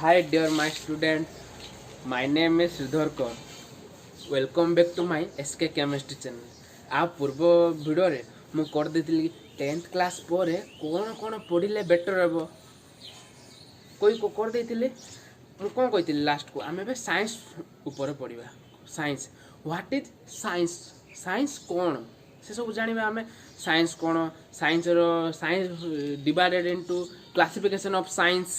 Hi dear my student, my name is Sridhar Kaur. Welcome back to my SK Chemistry channel. आ पूर्व video रे मु कर देतिली 10th class पर कोन कोन पढ़िले better हेबो कोई को कर देतिले मु कोन कहितिली लास्ट को आमे बे साइंस ऊपर पढ़िबा science what is science science कोन से सब जानिबा आमे साइंस कोन science divided into classification of science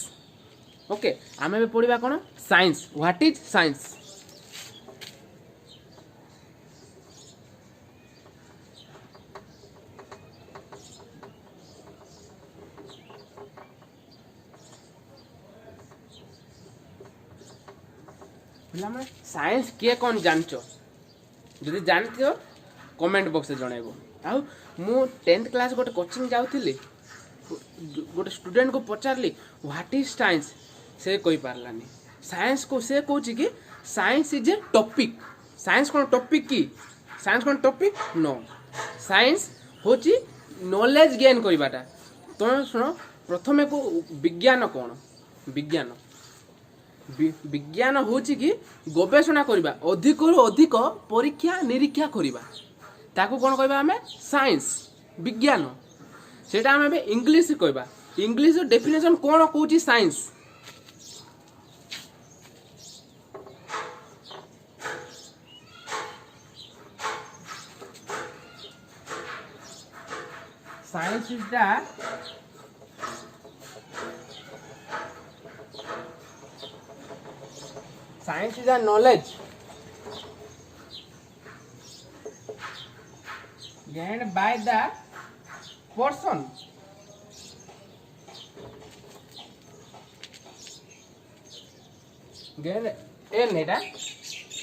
okay आमे बे पढ़िबा कोन science what is science science किए कौन जानच जदि जानथ कमेंट बॉक्स में जनइब आ मु 10th क्लास गोटे कोचिंग जाऊली गोटे स्टूडेंट को पचारली व्हाट इज साइंस से कोई पारलानी साइंस को से कहूँ कि science is a topic science कौन टॉपिक की साइंस कौन टॉपिक नो साइंस होची नॉलेज गेन करवाटा तुम शुण प्रथमे को विज्ञान कौन विज्ञान विज्ञान होची कि गवेषणा करिबा अधिक रु अधिक परीक्षा निरीक्षा करिबा ताको कोन कहबा हमें साइंस विज्ञान सेटा हमें इंग्लिश कहबा इंग्लिश डेफिनेशन कोन कहूची science science is the Science is a knowledge gained by the person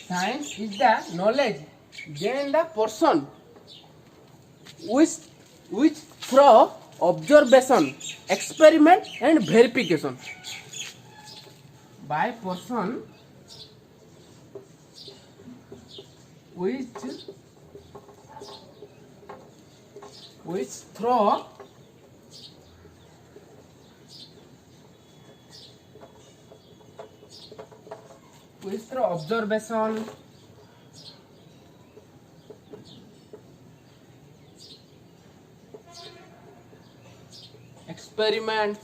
Science is the knowledge gained the person which through observation, experiment and verification by person which through observation experiment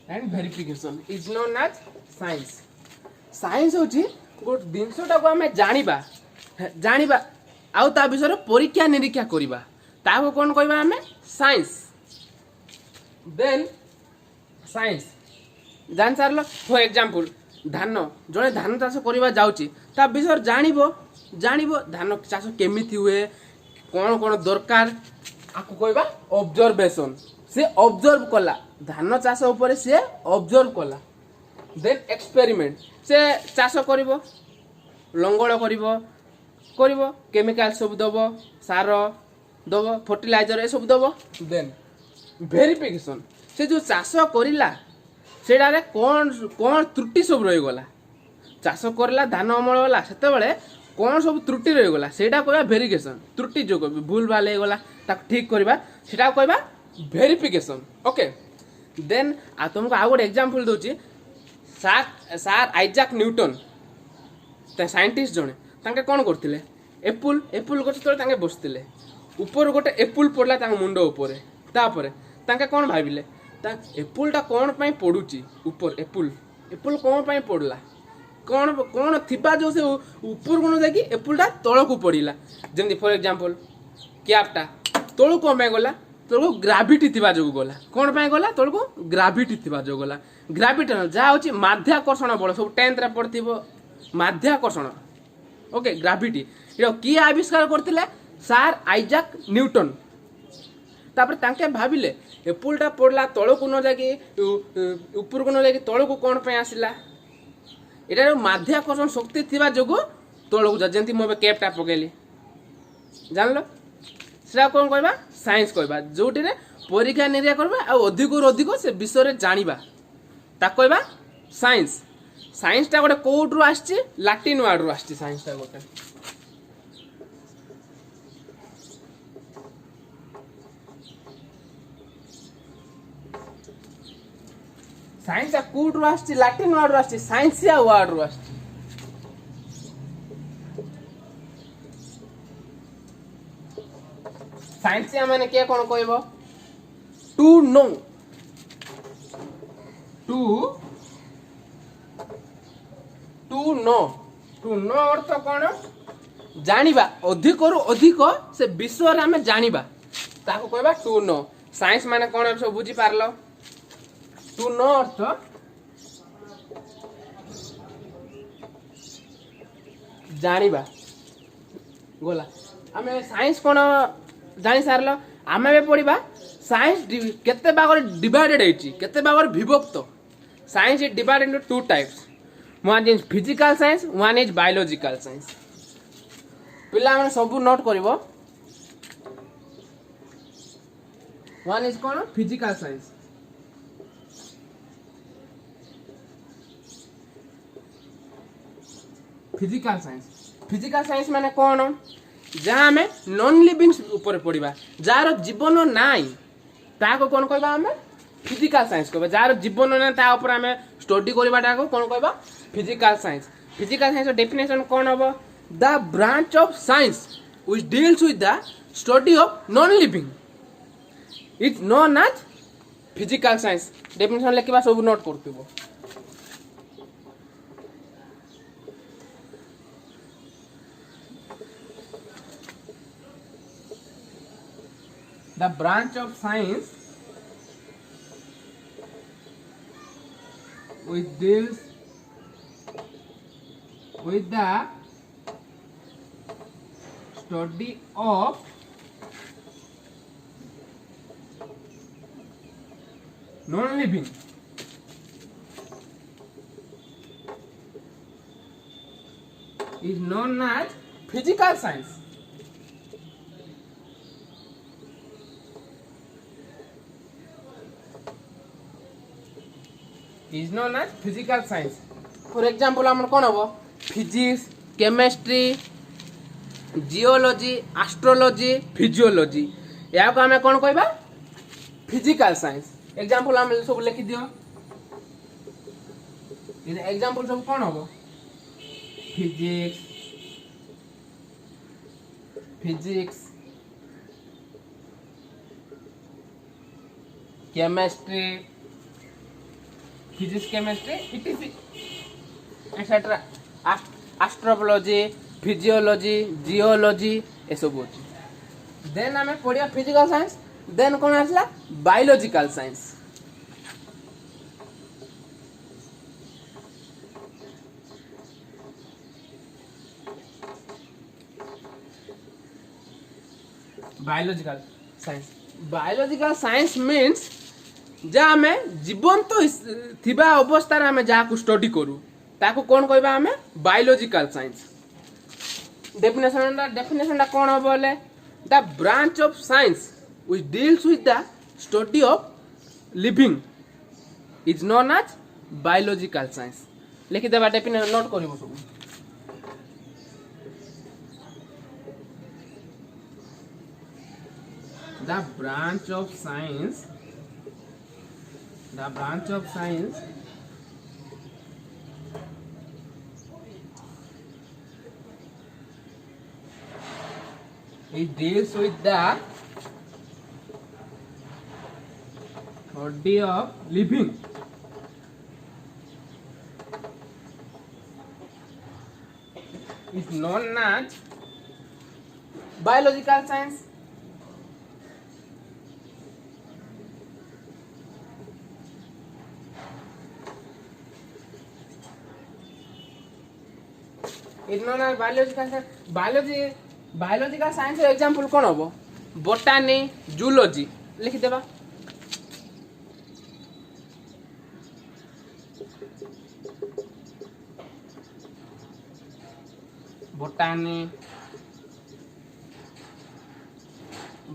and verification is known as science science होची गोट जिनसटा को हमें जानिबा जानिबा आउ ता विषय परीक्षा निरीक्षा करिबा ताको कोन कहबा हमें साइंस देन साइंस जान सारलो फॉर एग्जांपल धान जने धान चाष करिबा जाउची ता विषय जानिबो जानिबो धान चाष केमिति हुए कोन कोन दरकार आको कहबा ऑब्जर्वेशन से ऑब्जर्व कला धान चाष ऊपर से ऑब्जर्व कला देन एक्सपेरिमेंट से चाष करिवो लंगल करिवो करिवो केमिकल सब दबो सार दबो फर्टिलाइजर ए सब दबो देन वेरिफिकेशन से जो चाष करिला सेडा रे कोन कोन त्रुटि सब रहि गला चाष करला धान अमल होला सेते बेले कोन सब त्रुटि रहि गला सेडा कहबा वेरिफिकेशन त्रुटि जो भूल भाल हे गला ताक ठीक करबा सेडा कहबा वेरिफिकेशन ओके देन आ तुमको आ गोटे एग्जांपल दोची सार आइजाक न्यूटन ते साइंटिस्ट जने तांके कोन करथिले एप्पल एप्पल गछ तळे तांके बसथिले ऊपर गोटे एप्पल पड़ला तांके मुंडो ऊपर तापरे तांके कोन भाबिले ता एप्पलटा कोन पई पडुची ऊपर एप्पल एप्पल कोन पई पड़ला कोन कोन थिबा जो से ऊपर कोन जाकी एप्पलटा तळको पडिला जेमि फॉर एग्जांपल क्यापटा तळको कोन पई गला तळको ग्रेविटी थिबा जो गला कोन पई गला तळको ग्रेविटी थिबा जो गला ग्रेविटी जा होची माध्याकर्षण बल सब 10th रे पढथिबो माध्याकर्षण ओके ग्रेविटी यो की आविष्कार करथिले सर आइजाक न्यूटन तापर तांके भाबिले एप्पलटा पड़ला तळको न जाकी ऊपर को न जाकी तळको कोन पई आसिला एटा माध्याकर्षण शक्ति थिबा जोगो तळको जा जेंति मोबे कैपटा पकेली जानलो सेटा कोन कहबा साइंस कहबा जोटी रे परीक्षा निरीक्षा करबा आ अधिक रु अधिक से विषय रे जानिबा ता कहबा साइंस साइंस ता गोटे कोड रु आछि लैटिन वर्ड रु आछि साइंस ता गोटे साइंस कोड रो आछि लैटिन वर्ड रो आछि साइंसिया वर्ड रो आछि साइंसिया माने के कोन कहबो to know to to know to know अर्थ कोन जानिबा अधिक रु अधिक से विषय रे हमें जानिबा ताको कहबा टू नो साइंस माने कोन सब बुझी पारलो टू नो अर्थ जानिबा गोला हमें साइंस कोन जानि सारलो हमें बे पढिबा साइंस केते भाग डिवाइडेड हेची केते भाग विभक्त science is divided into two types one is physical science one is biological science पिला माने सब नोट करिवो वन इज कोन फिजिकल साइंस फिजिकल साइंस माने कोन जहाँ हमें नॉन लिविंग ऊपर पढ़ा जार जीवन नाई ताको कौन कहबा हमें फिजिकल साइंस कहबा जार जीवन ना ता ऊपर हमें स्टडी करबाटा को कौन कहबा फिजिकल साइंस डेफिनेशन कौन हबो the branch of science which deals with the study of non living is known as physical science definition लिखबा सब नोट करथिबो the branch of science which deals with the study of non-living is known as physical science. Is known as physical science. For example, हमर कोन हबो physics chemistry geology astrology physiology या को हमें कोन कहबा physical science example हम सब लिखि दियो इन एग्जांपल सब कोन हबो physics chemistry physics chemistry ETC etcetera astrology physiology geology ए सब होची देन हमें पढ़िया फिजिकल साइंस देन कोन आसला biological science biological science means जा हमें जीवन तो थिबा अवस्था रे हमें जा को स्टडी करू ताको कोन कहबा हमें बायोलॉजिकल साइंस डेफिनेशन कोन हो बोले the branch of science which deals with the study of living is known as biological science लिखि देबा डेफिनेशन नोट करिवो सब the branch of science it deals with the body of living is known as biological science. Biological science example कौन हम बोटानी zoology लिखि देबा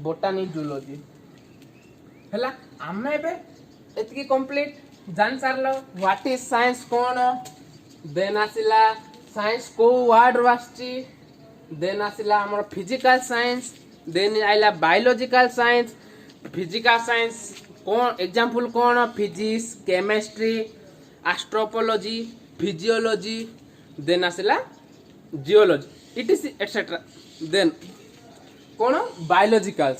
बोटानी zoology हला आमे बे एतकी कंप्लीट जान सारलो व्हाट इज साइंस कोन देन आसिला साइंस को वर्ड आसची देन आसिला हमर फिजिकल साइंस देन आइला बायोलॉजिकल साइंस फिजिकल साइंस कौन एग्जांपल कौन physics chemistry astrology physiology then आसला geology it is etcetera then कौन बायोलॉजिकल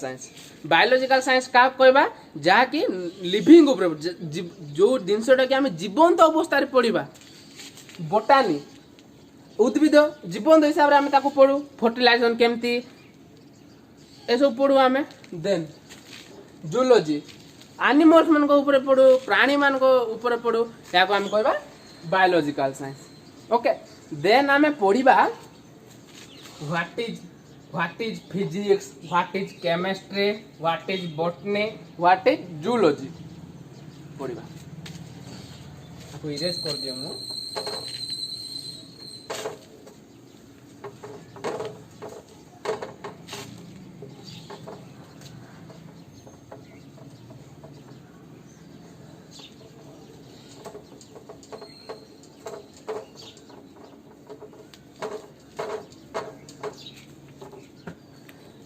साइंस का कहबा जहा कि लिविंग ऊपर जो जिनसटा कि आम जीवंत अवस्था पढ़ा बोटानी उद्भिद जीवंत हिसाब से आम ताको पढ़ू फर्टिलाइजेशन केमती ए सब पढ़ू आम देन जूलॉजी एनिमल्स मान ऊपर पढ़ू प्राणी मान ऊपर पढ़ू या आम कहबा बायोलॉजिकल साइंस ओके देन आम पढ़ा what is physics what is chemistry what is botany what is zoology पढ़ा आपको इरेज कर दियो मु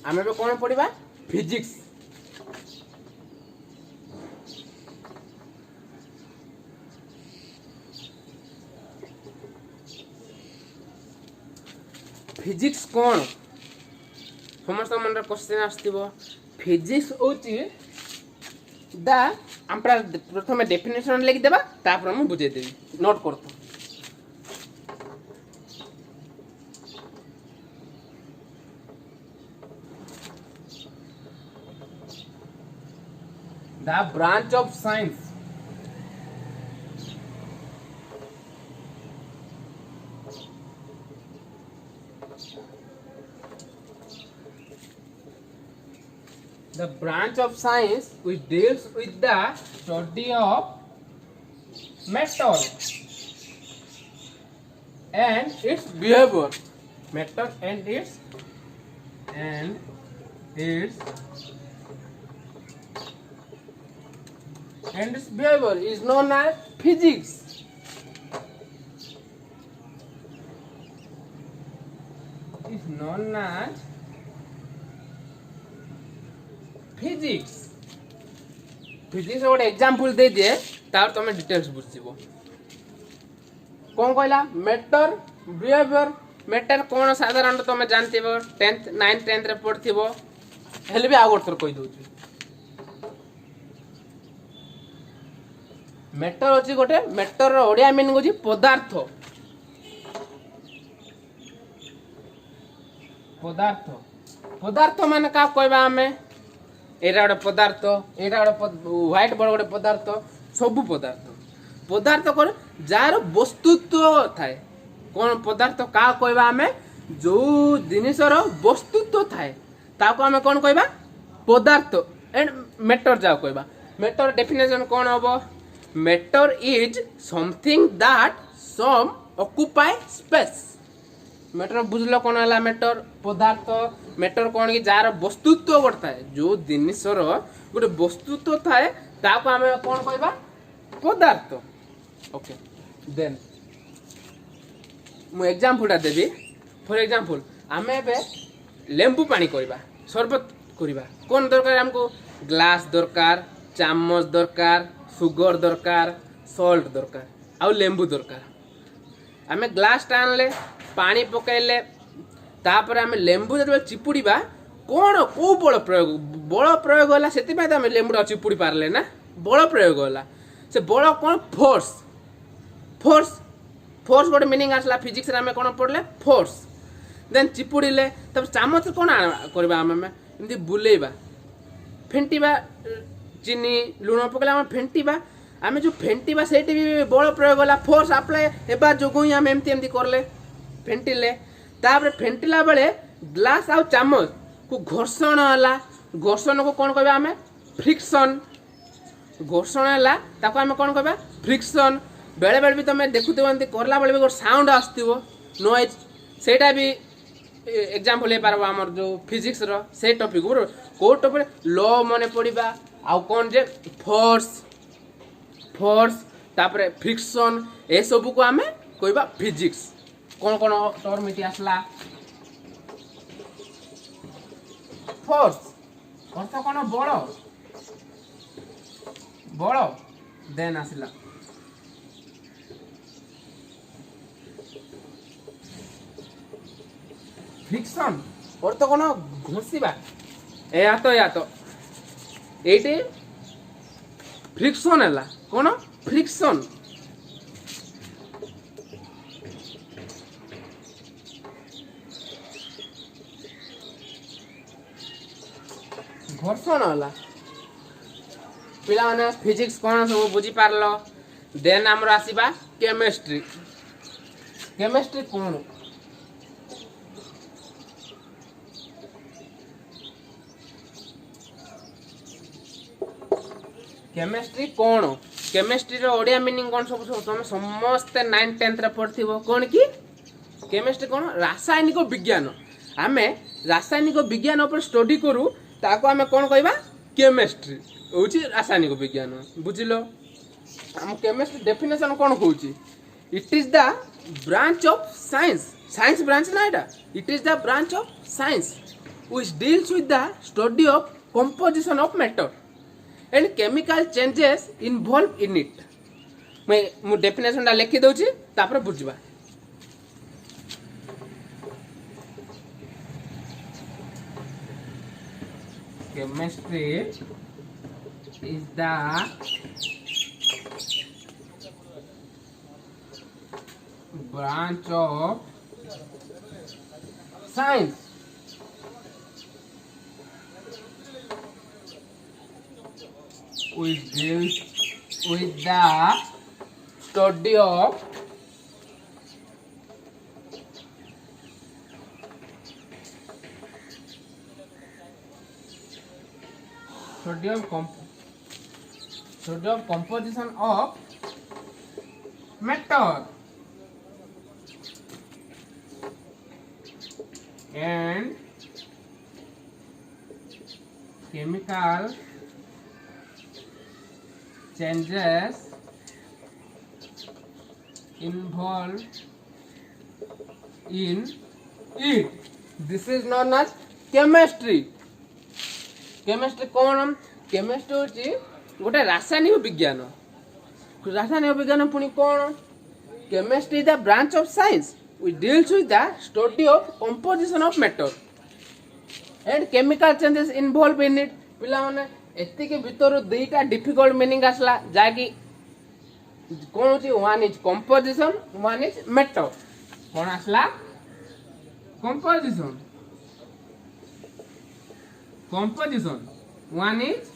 आम कौन पढ़ा फिजिक्स फिजिक्स कौन समस्त मन क्वेश्चन आसो फिजिक्स होची दा आम प्रथम डेफिनेशन लिखिदेबा तापर मुझे बुझेदेवी नोट करतो the branch of science which deals with the study of matter and its behavior matter and its behavior is known as physics. Is known as physics. Physics गोटे example दे दिए तार तुम डिटेल्स बुझिबो कौन कहला matter behaviour matter कौन साधारण तुम जानथिबो 10th 9th 10th रे पढ़थिबो हेले भी आ गोटे थर कहि दउची मैटर अच्छी गोटे मैटर ओडिया मीनिंग होची पदार्थ पदार्थ पदार्थ माने का कहबा हमें एटा गोटे पदार्थ एटा गोटे व्हाइट बोर्ड गोटे पदार्थ सब पदार्थ पदार्थ कर जार वस्तुत्व थाए कौन पदार्थ का कहबा हमें जो जिनिसर वस्तुत्व थाए ताको हमें कौन कहबा पदार्थ एंड मैटर जाओ कहबा मैटर डेफिनेशन कौन हबो matter is something that some occupy space matter बुझल कौन है मैटर पदार्थ मैटर कौन कि जार वस्तुत्व करता है जो जिनिसर गोटे वस्तुत्व थाए ताको आम कौन कहबा पदार्थ ओके देन मु एग्जांपल देवी फॉर एग्जांपल आम ए लेंबू पानी करबा शरबत करबा कौन दरकार हमको ग्लास दरकार चामच दरकार सुगर दरकार सॉल्ट दरकार आउ लेंबू दरकार आम ग्लास टाणले पानी पकड़ले तापर आम लेंबू जो चिपुड़ा कौन कौ बल प्रयोग होला से आम लेंबूटा चिपुड़ी पारे ना बल प्रयोग होला से बल कौन फोर्स फोर्स फोर्स गोटे मीनिंग आसला फिजिक्स आम कौन पढ़ले फोर्स देन चिपुड़े तब चामच कौन करवा आम एमती बुलेबा फेंटिबा चीनी लुण पकड़े आम फेंटिबा आम जो फेंटिबा से भी बल प्रयोग होला फोर्स अप्लाई हेबा जो ही आम एमती एमती करले फेंटिले तापर फेंटिला बेले ग्लास आउ चामच को घर्षण होला घर्षण को कौन कहबा आम फ्रिक्शन घर्षण है ताको आम कौन कहबा फ्रिक्शन बेले बेले भी तुम देखुव एमती करला बेले भी गोटे साउंड आसो नॉइज सेटा भी एग्जांपल हो पार आमर जो फिजिक्स रो से टॉपिक को टॉपिक लॉ मन पढ़ा आउ कौन जे फोर्स फोर्स तापर फ्रिक्शन ए सब को आम कहबा फिजिक्स कौन कौन टर्म इति आसला फोर्स अर्थ कौन बल बड़ देन आसला फ्रिक्शन और तो कौन घुषिबा या तो एटे फ्रिक्शन है कौन फ्रिक्शन घर्षण है पिला माने फिजिक्स कौन सब बुझी पारलो देन आमर आसीबा केमिस्ट्री केमिस्ट्री कौन केमिस्ट्री कौन केमिस्ट्री रो ओडिया मीनिंग कौन सब तुम समस्त 9 10th रे पढ़थिबो कौन की केमिस्ट्री कौन रासायनिक विज्ञान आमे रासायनिक विज्ञान ऊपर स्टडी करू ताको आमे कौन कहबा केमिस्ट्री होची रासायनिक विज्ञान बुझिलो हम केमिस्ट्री डेफिनेशन कौन कहूची it is the branch of science science branch ना एटा it is the branch of science which deals with the study of composition of matter and chemical changes involve in it मैं definition टा लिखि दउची तापर बुझबा chemistry is the branch of science which deals with the study of sodium composition of matter and chemical changes involved in it. This is known as chemistry. Chemistry कौन chemistry होची गोटे रासायनिक विज्ञान पुणी कौन chemistry the branch of science which deals with the study of composition of matter and chemical changes involve in it पिला माने एति के भीतर दुईटा डिफिकल्ट मीनिंग आसला जाकी कौन होची one is composition one is matter कौन आसला composition composition one is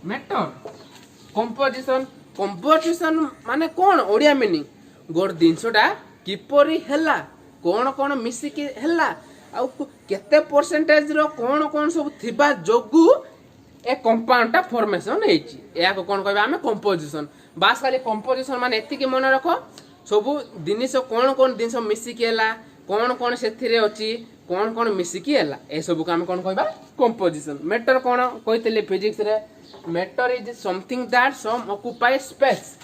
matter composition माने कौन ओडिया मीनिंग गोट जिनसटा किपरि हैला कौन मिसिकी हैला आ केते परसेंटेज रो कौन सब थिबा जोगु ए कंपाउंड टा फॉर्मेशन हेची या को कौन कहबा हमें कंपोजिशन बास खाली कंपोजिशन माने एति के मन रखो सब जिनिस कौन जिनिस मिसिकी हैला कौन सेथिरे अछि कौन मिसिकी हैला ए सब को हम कौन कहबा कंपोजिशन मैटर कौन कहते फिजिक्स रे matter is something that some occupy space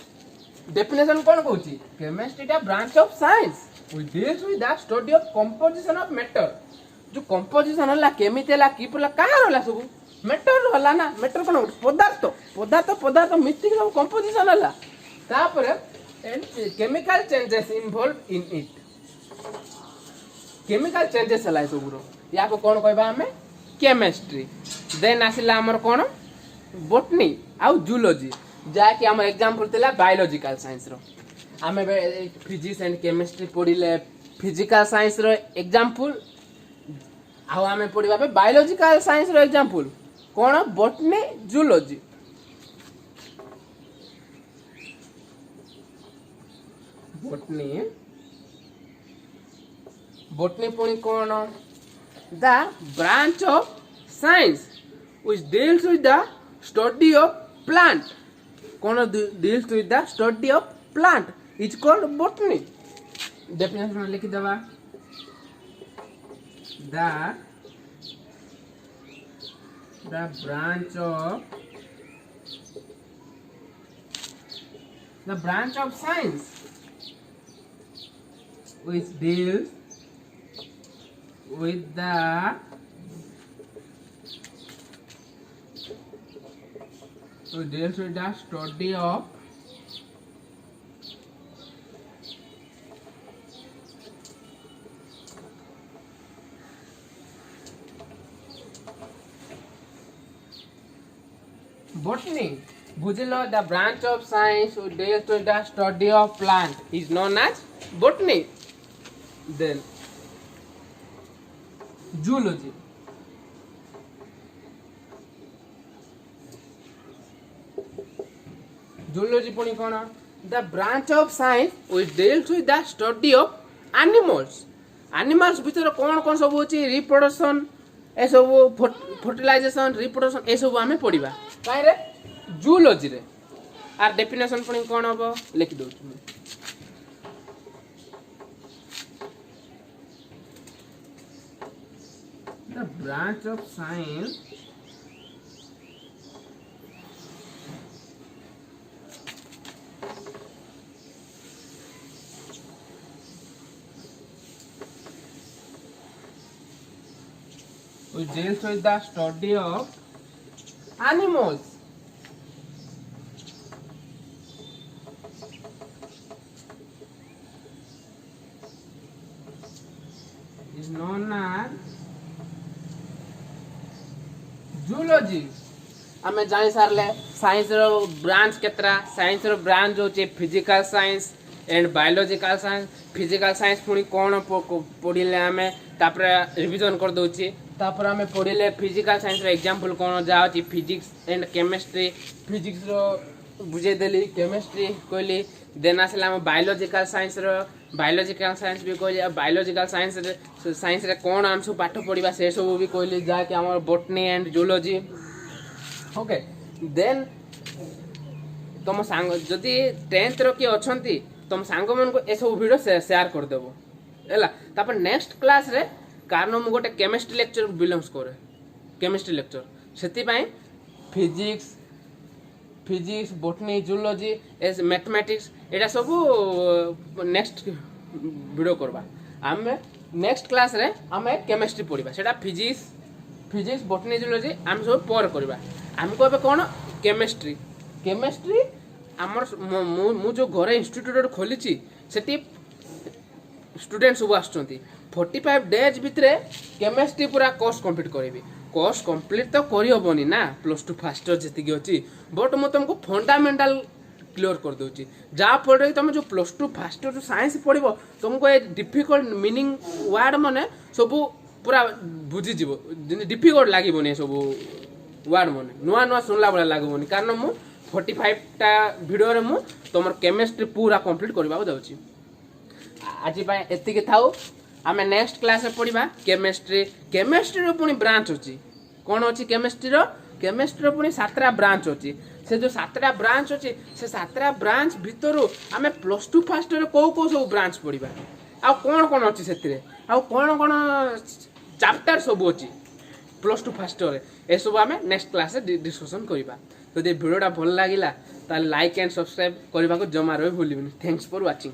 definition कौन कहूची केमिस्ट्री टा branch of science which deals with the study of composition of matter जो कंपोजिशन हला केमिति हला की पला काहर हला सब मैटर हला ना मैटर कौन पदार्थ मिसिकी सब कंपोजिशन हला तापर chemical changes involve in it chemical changes हला सबरो या को कौन कहबा हमें केमिस्ट्री देन आसिला हमर कौन बोटनी आउ जूलॉजी जाके हमर एग्जांपल थिला बायोलॉजिकल साइंस रो हमें फिजिक्स एंड केमिस्ट्री पढ़िले फिजिकल साइंस रो एग्जांपल आउ हमें पढ़िबा पे बायोलॉजिकल साइंस रो एग्जांपल कौन बोटनी जूलॉजी बोटनी पुणी कौन the branch of science which deals with the study of plant कौन deals with the study of plant is called botany definition लिखि दबा the branch of science which deals with the we deals with the study of botany. बुझलो the branch of science who deals with the study of plant is known as botany. Then zoology. Zoology पुणी कौन? The branch of science which deals with the study of animals. Animals भितर कौन कौन सब होची reproduction ए सब fertilization reproduction ए सब आमे पढ़िबा काहे रे zoology रे आर डेफिनेशन पुणी कौन हबो लिख दउ तुम the branch of science which deals with the study of animals. Is known as zoology. आमे जानि सारले साइंस रो ब्रांच केतरा साइंस रो ब्रांच होचे physical science and biological science physical science पुणी कोन पढिले आमे तापर रिवीजन कर दोची तापर आमे पढिले फिजिकल साइंस रो एग्जांपल कोन जाउची फिजिक्स एंड केमिस्ट्री फिजिक्स रो बुझे देली केमिस्ट्री कहली देन आसला हम बायोलॉजिकल साइंस भी कहली बायोलॉजिकल साइंस रे कोन हम सब पाठ पढिबा से सब भी कहली जा कि हमर botany and zoology okay then तुम सांग जदि 10th रो के अछंती तुम सांग मन को ए सब वीडियो शेयर कर देबो हैला तापर नेक्स्ट क्लास रे कारण मु गोटे केमिस्ट्री लेक्चर बिलोंग्स करे केमिस्ट्री लेक्चर सेति पई physics botany zoology as mathematics एटा सब नेक्स्ट वीडियो करबा आमे नेक्स्ट क्लास रे आमे केमिस्ट्री पढिबा सेटा फिजिक्स बॉटनी जूलॉजी आम सब पर करबा हमको अब कोन केमिस्ट्री हमर मु जो घरे इंस्टीट्यूट खोलिची सेति स्टूडेंट सब आछंती 45 डेज भितरे केमिस्ट्री पूरा कोर्स कंप्लीट करेबी कोर्स कंप्लीट तो करि होबनी ना +2 फास्टर जति अछि बट मु तुमको फंडामेंटल क्लियर कर दोची जा पढे तुम जो +2 फास्टर जो साइंस पढिबो तुमको ए डिफिकल्ट मीनिंग वर्ड माने सब पूरा बुझी जीवो डिफिकल्ट लागिबोनी सब वर्ड माने नुआ नुआ सुनला बला लागबोनी कारण मु 45 टा वीडियो रे मु तमर केमिस्ट्री पूरा कंप्लीट करबा जाउची आज पय एतिके थाउ आमे नेक्स्ट क्लास रे पढिबा केमिस्ट्री रो पुनी ब्रांच होची कोन होची केमिस्ट्री रो पुनी 7टा ब्रांच होची से जो 7टा ब्रांच होची से 7टा ब्रांच भितरु आमे +2 फास्ट रे को सब ब्रांच पढिबा आ कोन होची सेतिरे आ कोन चैप्टर सब होची +2 फास्ट रे ए सब आमे नेक्स्ट क्लास रे डिस्कशन करिबा तो जे वीडियोटा भल लागिला ता लाइक एंड सब्सक्राइब करबा को जमा रही भूलिबनी थैंक्स फॉर वाचिंग।